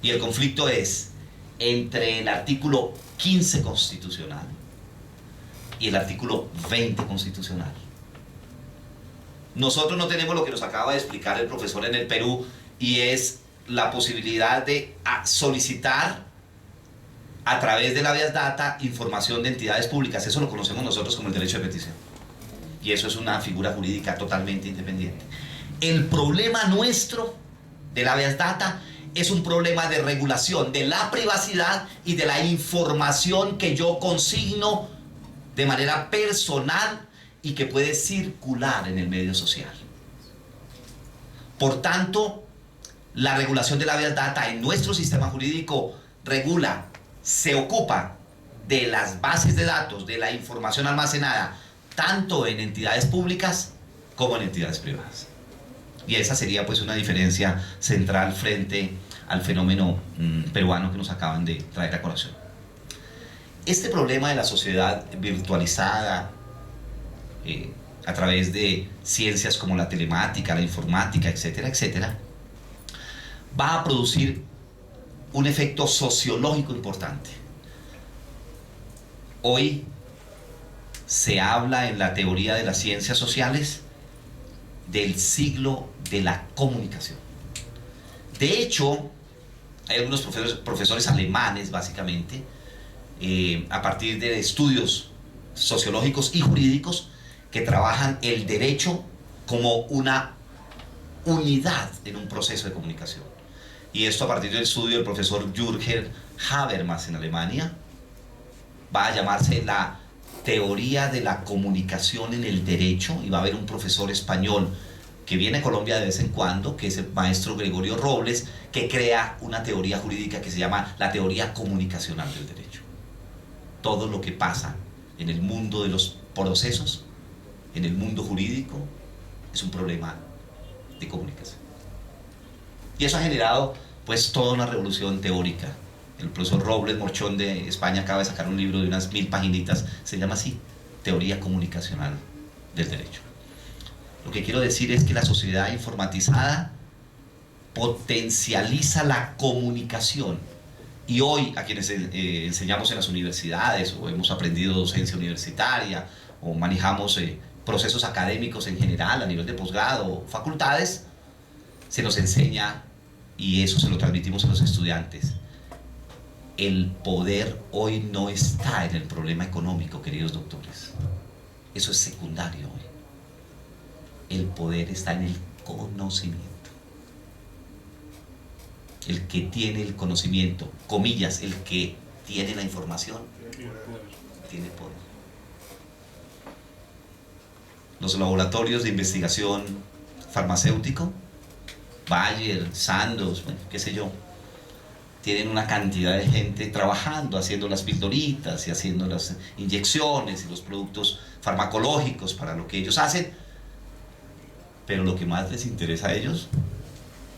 Y el conflicto es entre el artículo 15 constitucional y el artículo 20 constitucional. Nosotros no tenemos lo que nos acaba de explicar el profesor en el Perú, y es la posibilidad de solicitar a través de la habeas data información de entidades públicas. Eso lo conocemos nosotros como el derecho de petición. Y eso es una figura jurídica totalmente independiente. El problema nuestro de la habeas data es un problema de regulación de la privacidad y de la información que yo consigno de manera personal y que puede circular en el medio social. Por tanto, la regulación de la habeas data en nuestro sistema jurídico se ocupa de las bases de datos, de la información almacenada, tanto en entidades públicas como en entidades privadas. Y esa sería pues una diferencia central frente al fenómeno peruano que nos acaban de traer a colación. Este problema de la sociedad virtualizada a través de ciencias como la telemática, la informática, etcétera, etcétera, va a producir un efecto sociológico importante. Hoy se habla en la teoría de las ciencias sociales del siglo de la comunicación. De hecho, hay algunos profesores alemanes, básicamente, a partir de estudios sociológicos y jurídicos, que trabajan el derecho como una unidad en un proceso de comunicación. Y esto a partir del estudio del profesor Jürgen Habermas en Alemania, va a llamarse la teoría de la comunicación en el derecho, y va a haber un profesor español que viene a Colombia de vez en cuando, que es el maestro Gregorio Robles, que crea una teoría jurídica que se llama la teoría comunicacional del derecho. Todo lo que pasa en el mundo de los procesos, en el mundo jurídico, es un problema de comunicación. Y eso ha generado pues toda una revolución teórica. El profesor Robles Morchón de España acaba de sacar un libro de unas 1000 paginitas, se llama así, Teoría Comunicacional del Derecho. Lo que quiero decir es que la sociedad informatizada potencializa la comunicación, y hoy a quienes enseñamos en las universidades o hemos aprendido docencia universitaria o manejamos procesos académicos en general a nivel de posgrado o facultades, se nos enseña, y eso se lo transmitimos a los estudiantes: el poder hoy no está en el problema económico, queridos doctores. Eso es secundario hoy. El poder está en el conocimiento. El que tiene el conocimiento, comillas, el que tiene la información, tiene poder. Los laboratorios de investigación farmacéutico, Bayer, Sandoz, bueno, qué sé yo, tienen una cantidad de gente trabajando, haciendo las pildoritas y haciendo las inyecciones y los productos farmacológicos para lo que ellos hacen, pero lo que más les interesa a ellos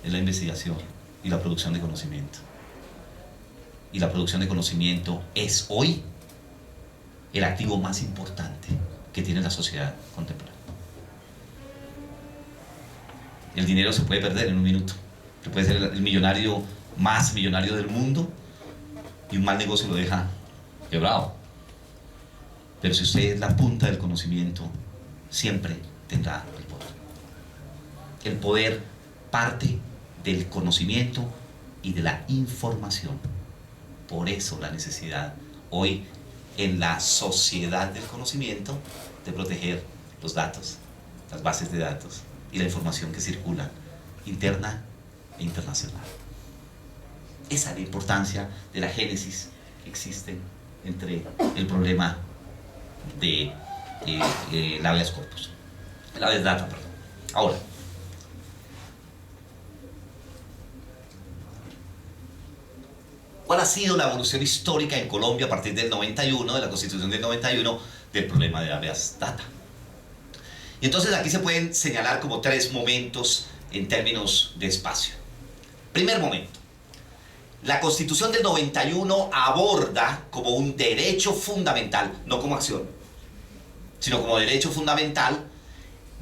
es la investigación y la producción de conocimiento. Y la producción de conocimiento es hoy el activo más importante que tiene la sociedad contemporánea. El dinero se puede perder en un minuto. Se puede ser el millonario más millonario del mundo y un mal negocio lo deja quebrado. Pero si usted es la punta del conocimiento, siempre tendrá el poder. El poder parte del conocimiento y de la información. Por eso la necesidad hoy en la sociedad del conocimiento de proteger los datos, las bases de datos y la información que circula interna e internacional. Esa es la importancia de la génesis que existe entre el problema de la habeas corpus, la habeas data, perdón. Ahora, ¿cuál ha sido la evolución histórica en Colombia a partir del 91, de la Constitución del 91, del problema de habeas data? Y entonces aquí se pueden señalar como 3 momentos en términos de espacio. Primer momento: la Constitución del 91 aborda como un derecho fundamental, no como acción, sino como derecho fundamental,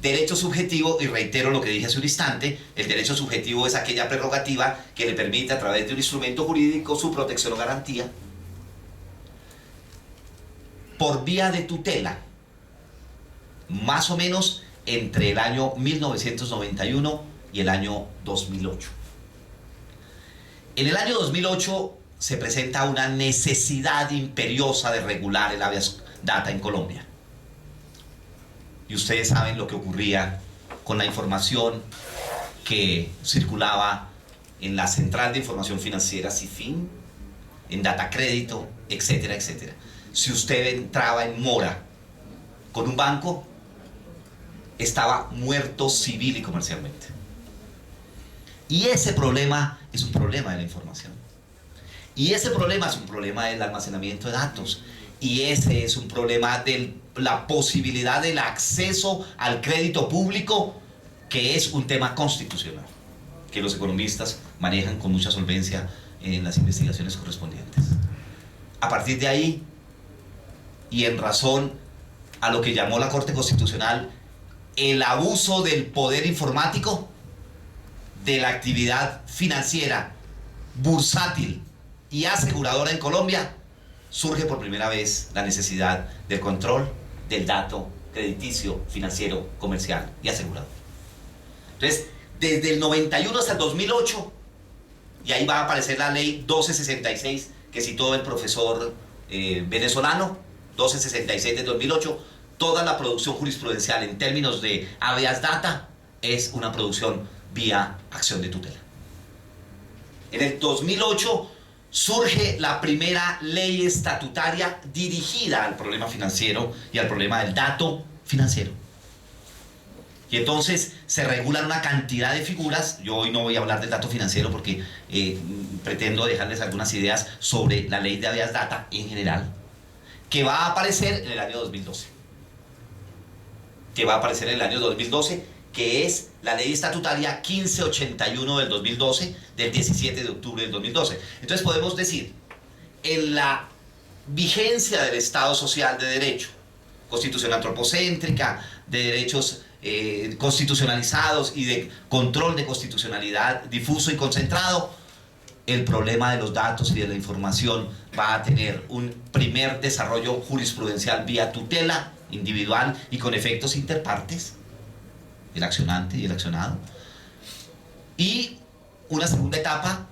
derecho subjetivo, y reitero lo que dije hace un instante, el derecho subjetivo es aquella prerrogativa que le permite a través de un instrumento jurídico su protección o garantía por vía de tutela, más o menos entre el año 1991 y el año 2008. En el año 2008 se presenta una necesidad imperiosa de regular el habeas data en Colombia. Y ustedes saben lo que ocurría con la información que circulaba en la Central de Información Financiera CIFIN, en Datacrédito, etcétera, etcétera. Si usted entraba en mora con un banco, estaba muerto civil y comercialmente. Y ese problema es un problema de la información. Y ese problema es un problema del almacenamiento de datos. Y ese es un problema de la posibilidad del acceso al crédito público, que es un tema constitucional, que los economistas manejan con mucha solvencia en las investigaciones correspondientes. A partir de ahí, y en razón a lo que llamó la Corte Constitucional el abuso del poder informático, de la actividad financiera, bursátil y aseguradora en Colombia, surge por primera vez la necesidad del control del dato crediticio, financiero, comercial y asegurador. Entonces, desde el 91 hasta el 2008, y ahí va a aparecer la ley 1266 que citó el profesor venezolano, 1266 de 2008, toda la producción jurisprudencial en términos de habeas data es una producción vía acción de tutela. En el 2008 surge la primera ley estatutaria dirigida al problema financiero y al problema del dato financiero. Y entonces se regulan una cantidad de figuras. Yo hoy no voy a hablar del dato financiero porque pretendo dejarles algunas ideas sobre la ley de habeas data en general, que va a aparecer en el año 2012. Que es la ley estatutaria 1581 del 2012, del 17 de octubre del 2012. Entonces podemos decir, en la vigencia del Estado Social de Derecho, constitución antropocéntrica, de derechos constitucionalizados y de control de constitucionalidad difuso y concentrado, el problema de los datos y de la información va a tener un primer desarrollo jurisprudencial vía tutela individual y con efectos interpartes, el accionante y el accionado, y una segunda etapa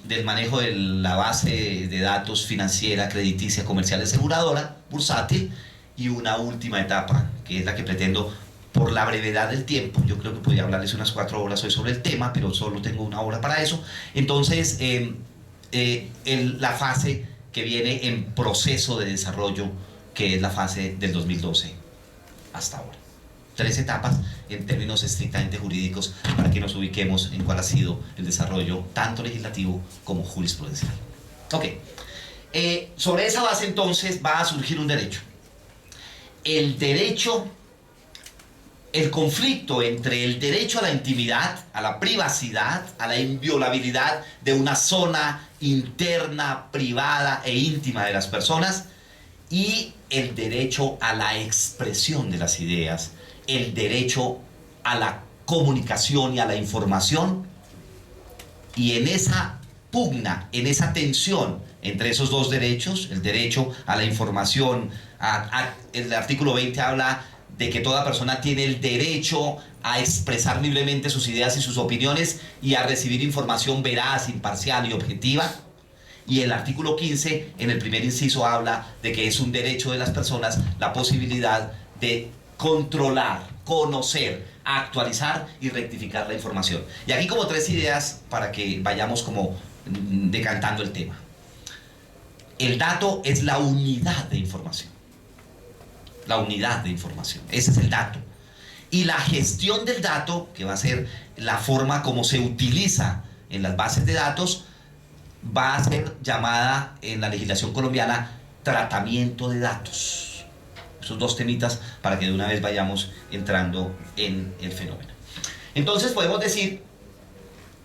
del manejo de la base de datos financiera, crediticia, comercial y aseguradora, bursátil, y una última etapa, que es la que pretendo, por la brevedad del tiempo, yo creo que podría hablarles unas 4 horas hoy sobre el tema, pero solo tengo 1 hora para eso. Entonces, la fase que viene en proceso de desarrollo, que es la fase del 2012 hasta ahora. 3 etapas en términos estrictamente jurídicos para que nos ubiquemos en cuál ha sido el desarrollo tanto legislativo como jurisprudencial. Ok, sobre esa base entonces va a surgir un derecho. El conflicto entre el derecho a la intimidad, a la privacidad, a la inviolabilidad de una zona interna, privada e íntima de las personas, y el derecho a la expresión de las ideas, el derecho a la comunicación y a la información. Y en esa pugna, en esa tensión entre esos dos derechos, el derecho a la información, el artículo 20 habla de que toda persona tiene el derecho a expresar libremente sus ideas y sus opiniones y a recibir información veraz, imparcial y objetiva. Y el artículo 15, en el primer inciso, habla de que es un derecho de las personas la posibilidad de controlar, conocer, actualizar y rectificar la información. Y aquí como 3 ideas para que vayamos como decantando el tema. El dato es la unidad de información. La unidad de información, ese es el dato. Y la gestión del dato, que va a ser la forma como se utiliza en las bases de datos, va a ser llamada en la legislación colombiana tratamiento de datos. Esos 2 temitas para que de una vez vayamos entrando en el fenómeno. Entonces podemos decir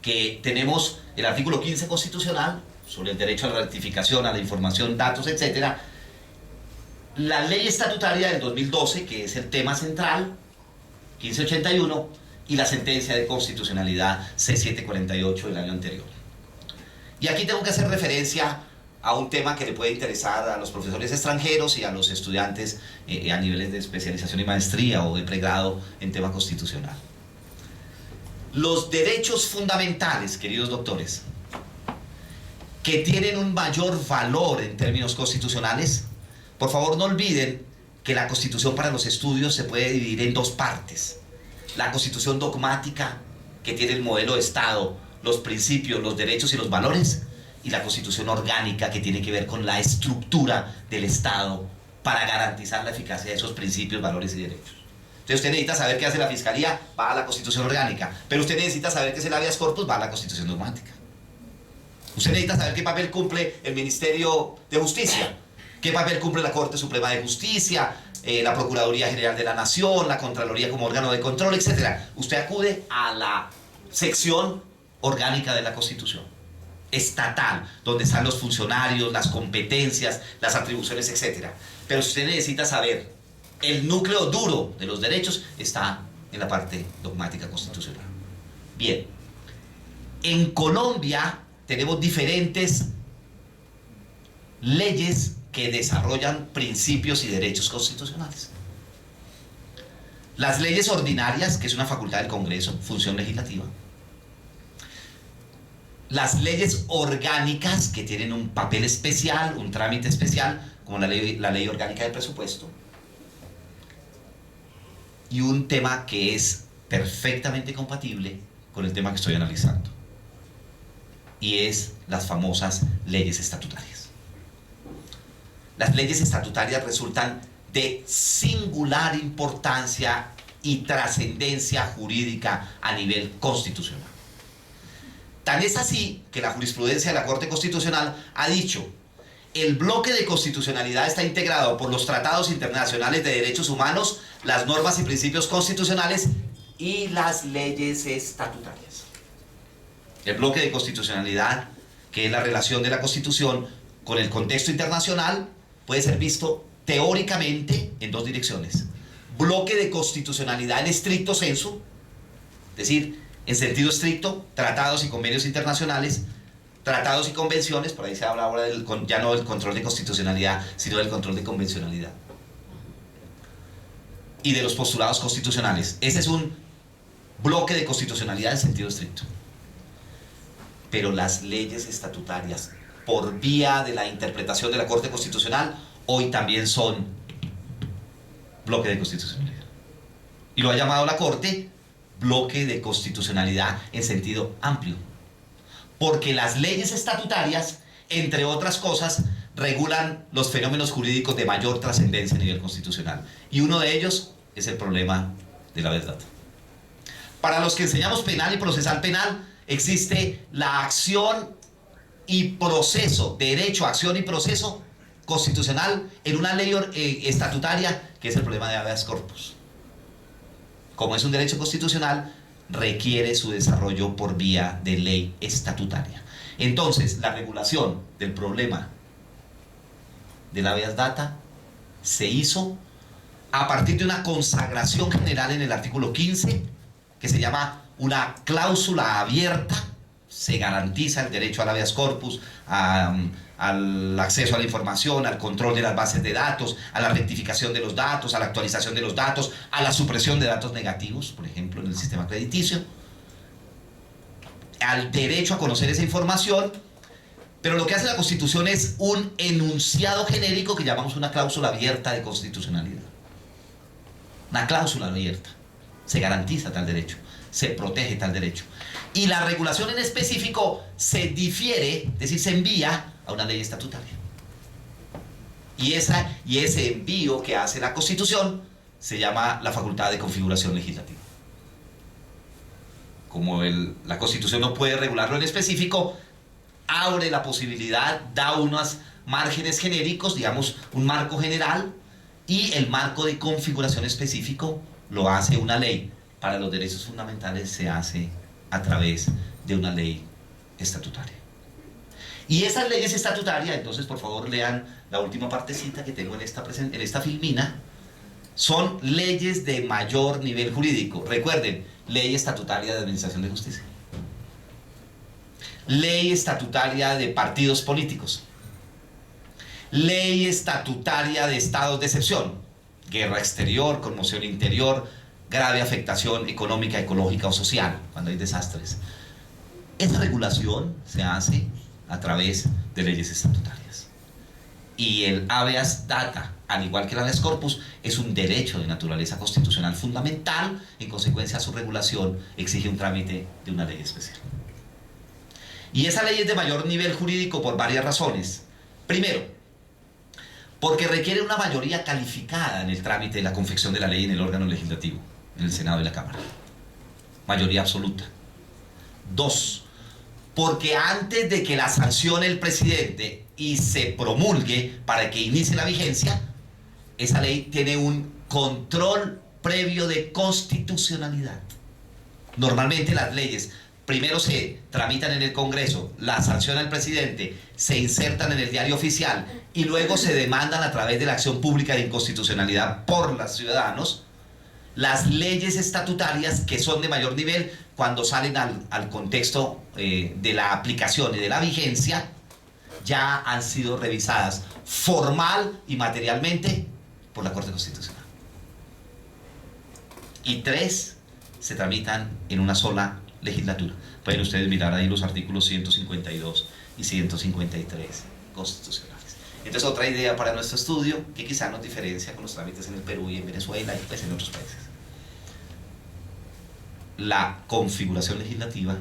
que tenemos el artículo 15 constitucional sobre el derecho a la rectificación, a la información, datos, etc. La ley estatutaria del 2012, que es el tema central, 1581 y la sentencia de constitucionalidad C748 del año anterior. Y aquí tengo que hacer referencia a un tema que le puede interesar a los profesores extranjeros y a los estudiantes a niveles de especialización y maestría o de pregrado en tema constitucional. Los derechos fundamentales, queridos doctores, que tienen un mayor valor en términos constitucionales, por favor no olviden que la Constitución para los estudios se puede dividir en dos partes. La Constitución dogmática, que tiene el modelo de Estado, los principios, los derechos y los valores, y la Constitución orgánica, que tiene que ver con la estructura del Estado para garantizar la eficacia de esos principios, valores y derechos. Entonces usted necesita saber qué hace la Fiscalía, va a la Constitución orgánica, pero usted necesita saber qué es el habeas corpus, va a la Constitución dogmática. Usted necesita saber qué papel cumple el Ministerio de Justicia, qué papel cumple la Corte Suprema de Justicia, la Procuraduría General de la Nación, la Contraloría como órgano de control, etc. Usted acude a la sección orgánica de la Constitución estatal, donde están los funcionarios, las competencias, las atribuciones, etc. Pero si usted necesita saber el núcleo duro de los derechos, está en la parte dogmática constitucional. Bien, en Colombia tenemos diferentes leyes que desarrollan principios y derechos constitucionales. Las leyes ordinarias, que es una facultad del Congreso, función legislativa. Las leyes orgánicas, que tienen un papel especial, un trámite especial, como la ley orgánica del presupuesto. Y un tema que es perfectamente compatible con el tema que estoy analizando. Y es las famosas leyes estatutarias. Las leyes estatutarias resultan de singular importancia y trascendencia jurídica a nivel constitucional. Tan es así que la jurisprudencia de la Corte Constitucional ha dicho: el bloque de constitucionalidad está integrado por los tratados internacionales de derechos humanos, las normas y principios constitucionales y las leyes estatutarias. El bloque de constitucionalidad, que es la relación de la Constitución con el contexto internacional, puede ser visto teóricamente en dos direcciones. Bloque de constitucionalidad en estricto sensu, es decir, en sentido estricto, tratados y convenios internacionales, tratados y convenciones, por ahí se habla ahora ya no del control de constitucionalidad, sino del control de convencionalidad. Y de los postulados constitucionales. Ese es un bloque de constitucionalidad en sentido estricto. Pero las leyes estatutarias, por vía de la interpretación de la Corte Constitucional, hoy también son bloque de constitucionalidad. Y lo ha llamado la Corte bloque de constitucionalidad en sentido amplio. Porque las leyes estatutarias, entre otras cosas, regulan los fenómenos jurídicos de mayor trascendencia a nivel constitucional. Y uno de ellos es el problema de la verdad. Para los que enseñamos penal y procesal penal, existe la acción y proceso, derecho, acción y proceso constitucional en una ley estatutaria, que es el problema de habeas corpus. Como es un derecho constitucional, requiere su desarrollo por vía de ley estatutaria. Entonces, la regulación del problema del habeas data se hizo a partir de una consagración general en el artículo 15, que se llama una cláusula abierta. Se garantiza el derecho al habeas corpus, al acceso a la información, al control de las bases de datos, a la rectificación de los datos, a la actualización de los datos, a la supresión de datos negativos, por ejemplo, en el sistema crediticio, al derecho a conocer esa información. Pero lo que hace la Constitución es un enunciado genérico que llamamos una cláusula abierta de constitucionalidad. Una cláusula abierta. Se garantiza tal derecho, se protege tal derecho. Y la regulación en específico se difiere, es decir, se envía a una ley estatutaria. Y ese envío que hace la Constitución se llama la facultad de configuración legislativa. Como la Constitución no puede regularlo en específico, abre la posibilidad, da unos márgenes genéricos, digamos, un marco general, y el marco de configuración específico lo hace una ley. Para los derechos fundamentales se hace a través de una ley estatutaria. Y esas leyes estatutarias, entonces por favor lean la última partecita que tengo en esta filmina, son leyes de mayor nivel jurídico. Recuerden, ley estatutaria de administración de justicia, ley estatutaria de partidos políticos, ley estatutaria de estados de excepción, guerra exterior, conmoción interior, grave afectación económica, ecológica o social, cuando hay desastres. Esa regulación se hace a través de leyes estatutarias. Y el habeas data, al igual que el habeas corpus, es un derecho de naturaleza constitucional fundamental. En consecuencia, su regulación exige un trámite de una ley especial. Y esa ley es de mayor nivel jurídico por varias razones. Primero, porque requiere una mayoría calificada en el trámite de la confección de la ley en el órgano legislativo, en el Senado y la Cámara. Mayoría absoluta. Dos, porque antes de que la sancione el presidente y se promulgue para que inicie la vigencia, esa ley tiene un control previo de constitucionalidad. Normalmente las leyes primero se tramitan en el Congreso, la sanciona el presidente, se insertan en el diario oficial y luego se demandan a través de la acción pública de inconstitucionalidad por los ciudadanos. Las leyes estatutarias, que son de mayor nivel, cuando salen al contexto de la aplicación y de la vigencia, ya han sido revisadas formal y materialmente por la Corte Constitucional. Y tres, se tramitan en una sola legislatura. Pueden ustedes mirar ahí los artículos 152 y 153 constitucionales. Entonces, otra idea para nuestro estudio, que quizá nos diferencia con los trámites en el Perú y en Venezuela y pues en otros países. La configuración legislativa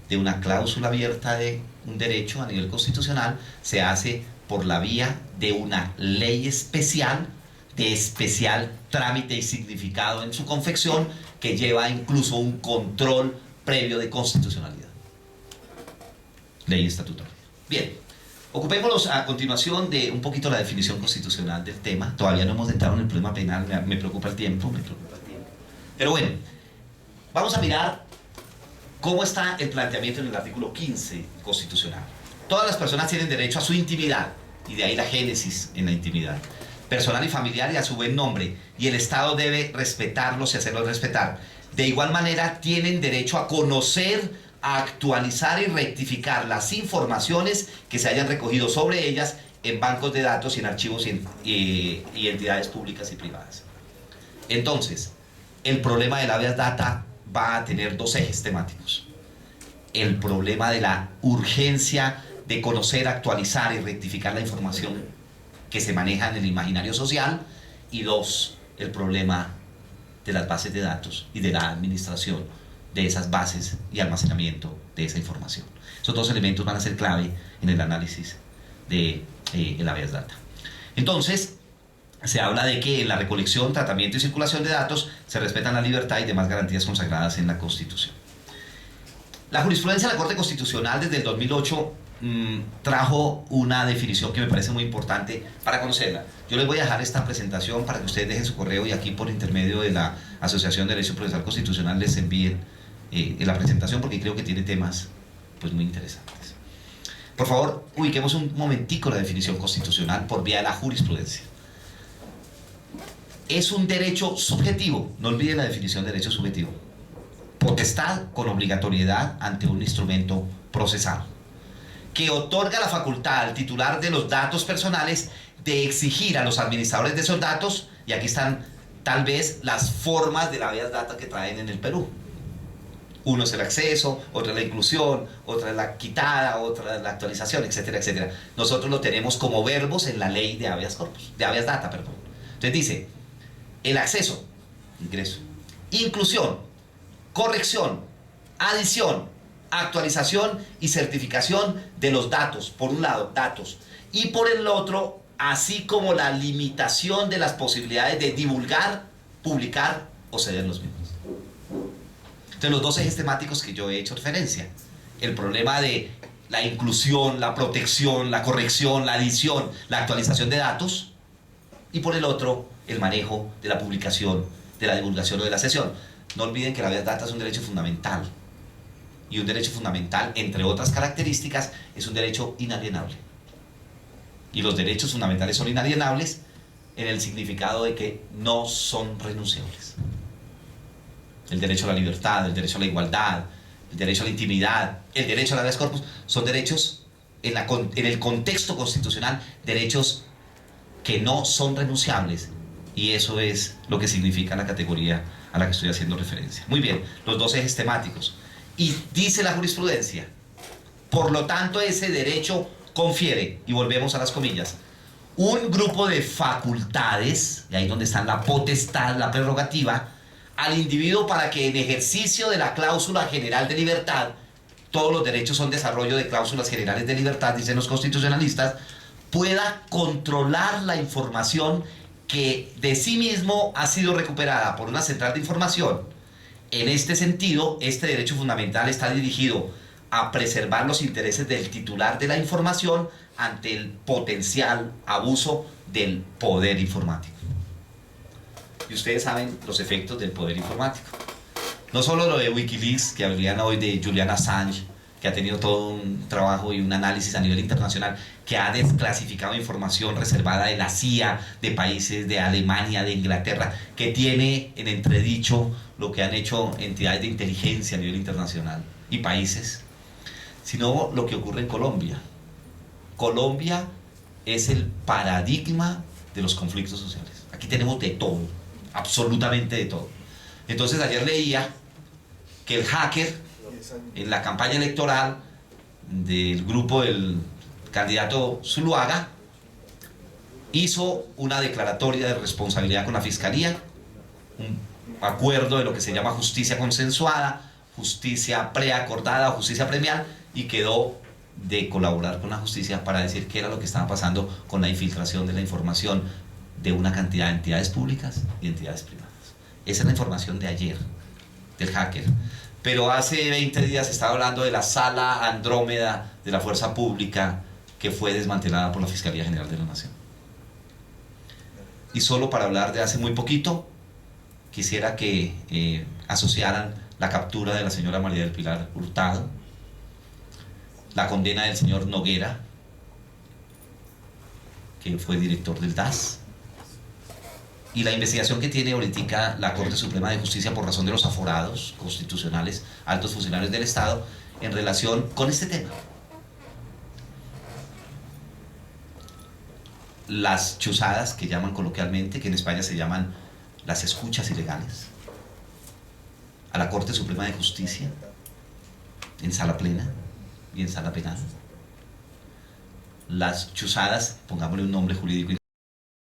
de una cláusula abierta de un derecho a nivel constitucional se hace por la vía de una ley especial, de especial trámite y significado en su confección, que lleva incluso un control previo de constitucionalidad. Ley estatutaria. Bien, ocupémonos a continuación de un poquito la definición constitucional del tema. Todavía no hemos entrado en el problema penal, me preocupa el tiempo, Pero bueno, vamos a mirar cómo está el planteamiento en el artículo 15 constitucional. Todas las personas tienen derecho a su intimidad, y de ahí la génesis en la intimidad personal y familiar y a su buen nombre, y el Estado debe respetarlos y hacerlos respetar. De igual manera, tienen derecho a conocer, a actualizar y rectificar las informaciones que se hayan recogido sobre ellas en bancos de datos y en archivos y entidades públicas y privadas. Entonces, el problema del habeas data va a tener dos ejes temáticos. El problema de la urgencia de conocer, actualizar y rectificar la información que se maneja en el imaginario social, y dos, el problema de las bases de datos y de la administración de esas bases y almacenamiento de esa información. Esos dos elementos van a ser clave en el análisis de el habeas data. Entonces, se habla de que en la recolección, tratamiento y circulación de datos se respetan la libertad y demás garantías consagradas en la Constitución. La jurisprudencia de la Corte Constitucional desde el 2008 trajo una definición que me parece muy importante para conocerla. Yo les voy a dejar esta presentación para que ustedes dejen su correo y aquí por intermedio de la Asociación de Derecho Procesal Constitucional les envíen la presentación, porque creo que tiene temas pues muy interesantes. Por favor, ubiquemos un momentico la definición constitucional por vía de la jurisprudencia. Es un derecho subjetivo, no olviden la definición de derecho subjetivo. Potestad con obligatoriedad ante un instrumento procesal, que otorga la facultad al titular de los datos personales de exigir a los administradores de esos datos, y aquí están tal vez las formas de la habeas data que traen en el Perú. Uno es el acceso, otra es la inclusión, otra es la quitada, otra es la actualización, etcétera, etcétera. Nosotros lo tenemos como verbos en la ley de habeas corpus, de habeas data, perdón. Entonces dice, el acceso, ingreso, inclusión, corrección, adición, actualización y certificación de los datos, por un lado, datos, y por el otro, así como la limitación de las posibilidades de divulgar, publicar o ceder los mismos. Entonces, los dos ejes temáticos que yo he hecho referencia, el problema de la inclusión, la protección, la corrección, la adición, la actualización de datos, y por el otro, el manejo de la publicación, de la divulgación o de la cesión. No olviden que la habeas data es un derecho fundamental, y un derecho fundamental, entre otras características, es un derecho inalienable. Y los derechos fundamentales son inalienables, en el significado de que no son renunciables. El derecho a la libertad, el derecho a la igualdad, el derecho a la intimidad, el derecho al habeas corpus, son derechos en el contexto constitucional, derechos que no son renunciables, y eso es lo que significa la categoría a la que estoy haciendo referencia. Muy bien, los dos ejes temáticos. Y dice la jurisprudencia, por lo tanto ese derecho confiere, y volvemos a las comillas, un grupo de facultades, y ahí donde están la potestad, la prerrogativa, al individuo para que en ejercicio de la cláusula general de libertad, todos los derechos son desarrollo de cláusulas generales de libertad, dicen los constitucionalistas, pueda controlar la información que de sí mismo ha sido recuperada por una central de información. En este sentido, este derecho fundamental está dirigido a preservar los intereses del titular de la información ante el potencial abuso del poder informático. Y ustedes saben los efectos del poder informático. No solo lo de Wikileaks, que hablarían hoy de Julian Assange, que ha tenido todo un trabajo y un análisis a nivel internacional, que ha desclasificado información reservada de la CIA, de países de Alemania, de Inglaterra, que tiene en entredicho lo que han hecho entidades de inteligencia a nivel internacional y países, sino lo que ocurre en Colombia. Colombia es el paradigma de los conflictos sociales. Aquí tenemos de todo, absolutamente de todo. Entonces ayer leía que el hacker en la campaña electoral del grupo del candidato Zuluaga hizo una declaratoria de responsabilidad con la fiscalía, un acuerdo de lo que se llama justicia consensuada, justicia preacordada o justicia premial, y quedó de colaborar con la justicia para decir qué era lo que estaba pasando con la infiltración de la información de una cantidad de entidades públicas y entidades privadas. Esa es la información de ayer, del hacker. Pero hace 20 días se estaba hablando de la sala Andrómeda de la Fuerza Pública, que fue desmantelada por la Fiscalía General de la Nación. Y solo para hablar de hace muy poquito, quisiera que asociaran la captura de la señora María del Pilar Hurtado, la condena del señor Noguera, que fue director del DAS, y la investigación que tiene ahorita la Corte Suprema de Justicia por razón de los aforados constitucionales, altos funcionarios del Estado, en relación con este tema. Las chuzadas, que llaman coloquialmente, que en España se llaman las escuchas ilegales, a la Corte Suprema de Justicia, en sala plena y en sala penal. Las chuzadas, pongámosle un nombre jurídico